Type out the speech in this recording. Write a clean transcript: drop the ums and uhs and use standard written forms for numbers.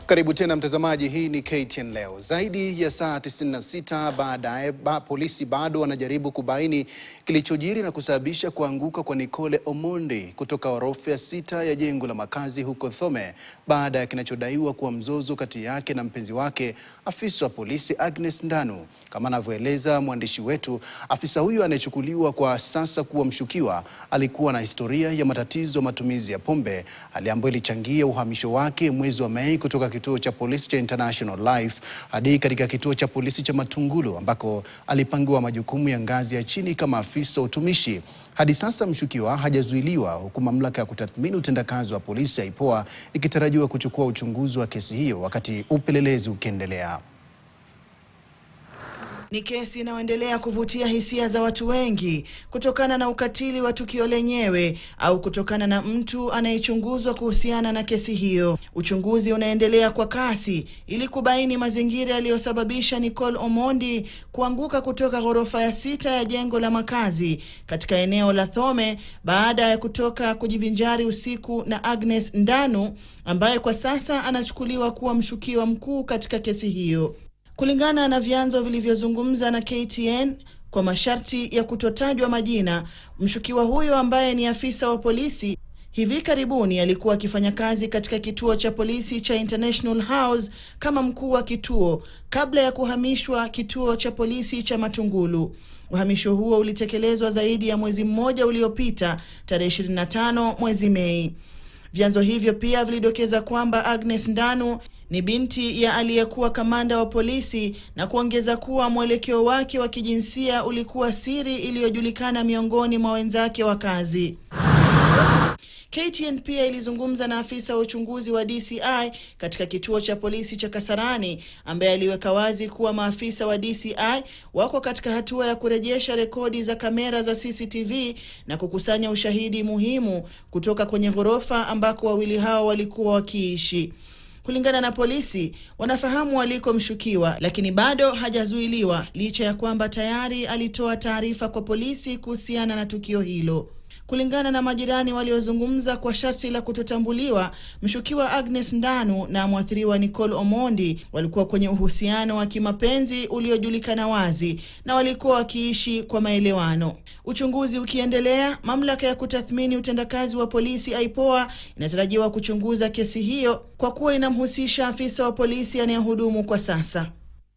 Karibu tena mtazamaji, hii ni KTN leo. Zaidi ya saa 96 baadaye polisi bado wanajaribu kubaini kilichojiri na kusababisha kuanguka kwa Nicole Omondi kutoka ghorofa ya 6 ya jengo la makazi huko Thome baada ya kinachodaiwa kuwa mzozo kati yake na mpenzi wake, afisa wa polisi Agnes Ndanu. Kama anavyoeleza mwandishi wetu, afisa huyu anayechukuliwa kwa sasa kuwa mshukiwa alikuwa na historia ya matatizo matumizi ya pombe, hali ambayo ilichangia uhamisho wake mwezi wa Mei kutoka kituo cha polisi cha International Life hadi katika kituo cha polisi cha Matungulu ambako alipangiwa majukumu ya ngazi ya chini kama afisa utumishi. Hadi sasa mshukiwa hajazuiliwa, huku mamlaka ya kutathmini utendakazi wa polisi ya IPOA ikitarajiwa kuchukua uchunguzi wa kesi hiyo wakati upelelezi ukiendelea. Ni kesi inayoendelea kuvutia hisia za watu wengi kutokana na ukatili wa tukio lenyewe au kutokana na mtu anayechunguzwa kuhusiana na kesi hiyo. Uchunguzi unaendelea kwa kasi ili kubaini mazingira yaliyosababisha Nicole Omondi kuanguka kutoka ghorofa ya 6 ya jengo la makazi katika eneo la Thome baada ya kutoka kujivinjari usiku na Agnes Ndanu ambaye kwa sasa anachukuliwa kuwa mshukiwa mkuu katika kesi hiyo. Kulingana na vyanzo vilivyozungumza na KTN kwa masharti ya kutotajwa majina, mshukiwa huyo ambaye ni afisa wa polisi hivi karibuni alikuwa akifanya kazi katika kituo cha polisi cha International House kama mkuu wa kituo kabla ya kuhamishwa kituo cha polisi cha Matungulu. Uhamisho huo ulitekelezwa zaidi ya mwezi mmoja uliopita, tarehe 25 mwezi Mei. Vyanzo hivyo pia vilidokeza kwamba Agnes Ndanu ni binti ya aliyekuwa kamanda wa polisi na kuongeza kuwa mwelekeo wake wa kijinsia ulikuwa siri iliyojulikana miongoni mwa wenzake wa kazi. KTN pia ilizungumza na afisa wa uchunguzi wa DCI katika kituo cha polisi cha Kasarani ambaye aliweka wazi kuwa maafisa wa DCI wako katika hatua ya kurejesha rekodi za kamera za CCTV na kukusanya ushahidi muhimu kutoka kwenye ghorofa ambako wawili hao walikuwa wakiishi. Kulingana na polisi, wanafahamu waliko mshukiwa lakini bado hajazuiliwa licha ya kwamba tayari alitoa taarifa kwa polisi kuhusiana na tukio hilo. Kulingana na majirani waliozungumza kwa sharti la kutotambuliwa, mshukiwa Agnes Ndanu na mwathiriwa Nicole Omondi walikuwa kwenye uhusiano wa kimapenzi uliojulikana wazi na walikuwa wakiishi kwa maelewano. Uchunguzi ukiendelea, mamlaka ya kutathmini utendakazi wa polisi IPOA inatarajiwa kuchunguza kesi hiyo kwa kuwa inamhusisha afisa wa polisi anayehudumu kwa sasa.